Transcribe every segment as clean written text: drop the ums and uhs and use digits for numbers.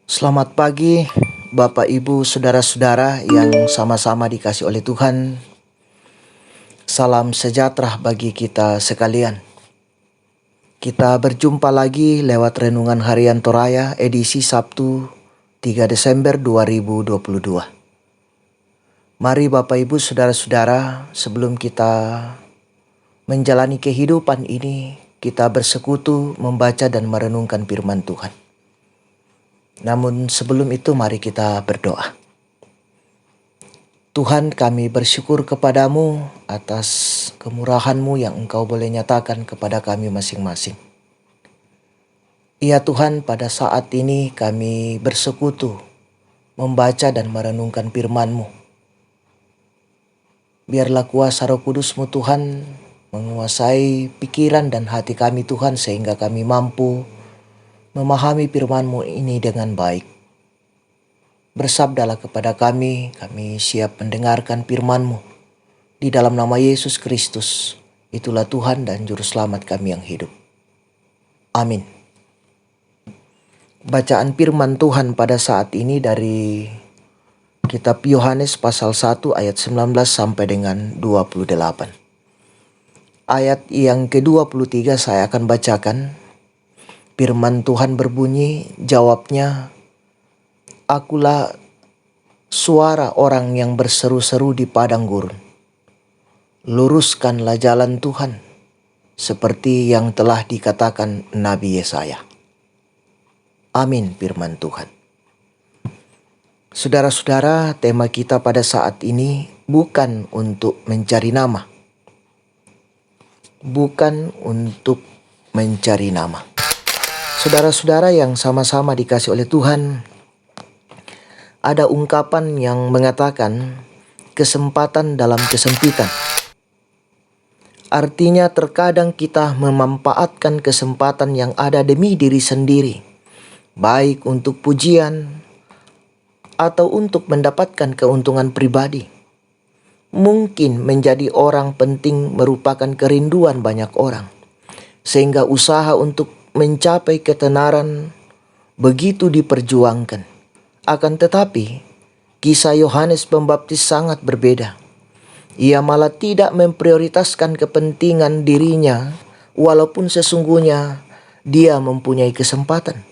Selamat pagi, Bapak, Ibu, saudara-saudara yang sama-sama dikasih oleh Tuhan. Salam sejahtera bagi kita sekalian. Kita berjumpa lagi lewat Renungan Harian Toraya edisi Sabtu 3 Desember 2022. Mari Bapak, Ibu, saudara-saudara, sebelum kita menjalani kehidupan ini, kita bersekutu membaca dan merenungkan firman Tuhan. Namun sebelum itu mari kita berdoa. Tuhan, kami bersyukur kepadamu atas kemurahan-Mu yang Engkau boleh nyatakan kepada kami masing-masing. Ya Tuhan, pada saat ini kami bersekutu membaca dan merenungkan firman-Mu. Biarlah kuasa Roh Kudus-Mu Tuhan menguasai pikiran dan hati kami Tuhan, sehingga kami mampu memahami firman-Mu ini dengan baik. Bersabdalah kepada kami siap mendengarkan firman-Mu. Di dalam nama Yesus Kristus, itulah Tuhan dan Juru Selamat kami yang hidup. Amin. Bacaan firman Tuhan pada saat ini dari Kitab Yohanes pasal 1 ayat 19 sampai dengan 28. Ayat yang ke-23 saya akan bacakan. Firman Tuhan berbunyi, jawabnya, "Akulah suara orang yang berseru-seru di padang gurun. Luruskanlah jalan Tuhan, seperti yang telah dikatakan Nabi Yesaya." Amin firman Tuhan. Saudara-saudara, tema kita pada saat ini bukan untuk mencari nama. Bukan untuk mencari nama. Saudara-saudara yang sama-sama dikasih oleh Tuhan, ada ungkapan yang mengatakan kesempatan dalam kesempitan. Artinya terkadang kita memanfaatkan kesempatan yang ada demi diri sendiri, baik untuk pujian atau untuk mendapatkan keuntungan pribadi. Mungkin menjadi orang penting merupakan kerinduan banyak orang, sehingga usaha untuk mencapai ketenaran begitu diperjuangkan. Akan tetapi, kisah Yohanes Pembaptis sangat berbeda. Ia malah tidak memprioritaskan kepentingan dirinya, walaupun sesungguhnya dia mempunyai kesempatan.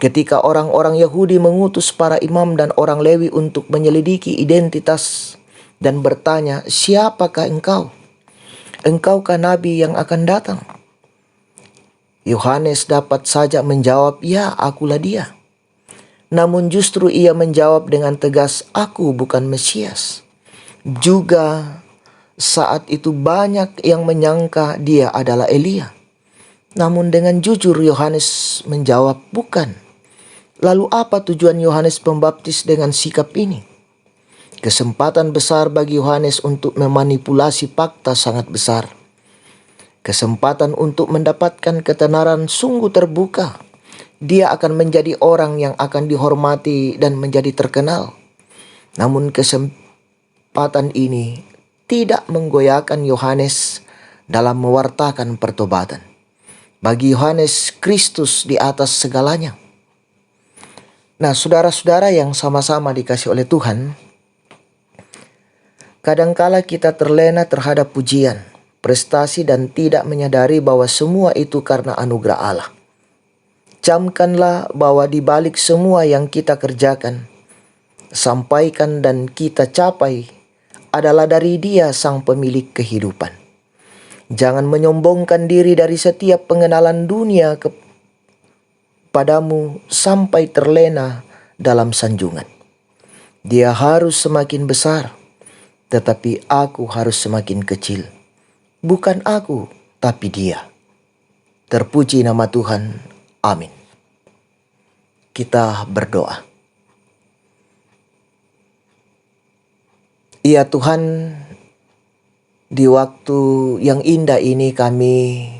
Ketika orang-orang Yahudi mengutus para imam dan orang Lewi untuk menyelidiki identitas dan bertanya, "Siapakah engkau? Engkaukah nabi yang akan datang?" Yohanes dapat saja menjawab, "Ya, akulah dia." Namun justru ia menjawab dengan tegas, "Aku bukan Mesias." Juga saat itu banyak yang menyangka dia adalah Elia. Namun dengan jujur Yohanes menjawab, "Bukan." Lalu apa tujuan Yohanes Pembaptis dengan sikap ini? Kesempatan besar bagi Yohanes untuk memanipulasi fakta sangat besar. Kesempatan untuk mendapatkan ketenaran sungguh terbuka. Dia akan menjadi orang yang akan dihormati dan menjadi terkenal. Namun kesempatan ini tidak menggoyahkan Yohanes dalam mewartakan pertobatan. Bagi Yohanes, Kristus di atas segalanya. Nah, saudara-saudara yang sama-sama dikasih oleh Tuhan, kadangkala kita terlena terhadap pujian, prestasi, dan tidak menyadari bahwa semua itu karena anugerah Allah. Camkanlah bahwa di balik semua yang kita kerjakan, sampaikan, dan kita capai adalah dari Dia sang pemilik kehidupan. Jangan menyombongkan diri dari setiap pengenalan dunia kepadamu sampai terlena dalam sanjungan. Dia harus semakin besar, tetapi aku harus semakin kecil. Bukan aku, tapi Dia. Terpuji nama Tuhan. Amin. Kita berdoa. Ya Tuhan, di waktu yang indah ini kami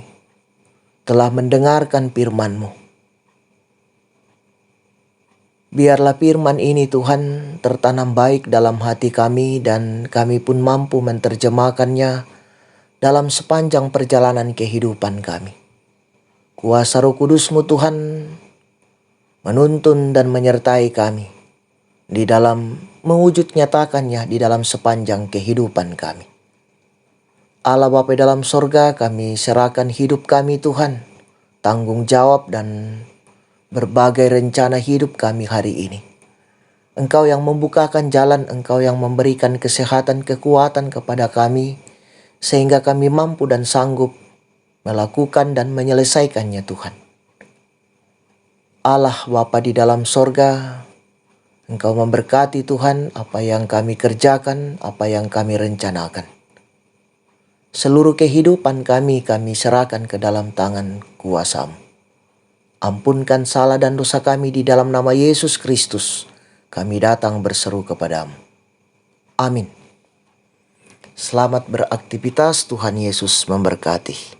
telah mendengarkan firman-Mu. Biarlah firman ini Tuhan tertanam baik dalam hati kami dan kami pun mampu menerjemahkannya dalam sepanjang perjalanan kehidupan kami. Kuasa Roh Kudus-Mu Tuhan menuntun dan menyertai kami di dalam mewujud nyatakannya di dalam sepanjang kehidupan kami. Allah Bapa dalam sorga, kami serahkan hidup kami Tuhan, tanggung jawab dan berbagai rencana hidup kami hari ini. Engkau yang membukakan jalan, Engkau yang memberikan kesehatan, kekuatan kepada kami, sehingga kami mampu dan sanggup melakukan dan menyelesaikannya Tuhan. Allah Bapa di dalam sorga, Engkau memberkati Tuhan apa yang kami kerjakan, apa yang kami rencanakan. Seluruh kehidupan kami serahkan ke dalam tangan kuasa-Mu. Ampunkan salah dan dosa kami di dalam nama Yesus Kristus. Kami datang berseru kepadamu. Amin. Selamat beraktivitas, Tuhan Yesus memberkati.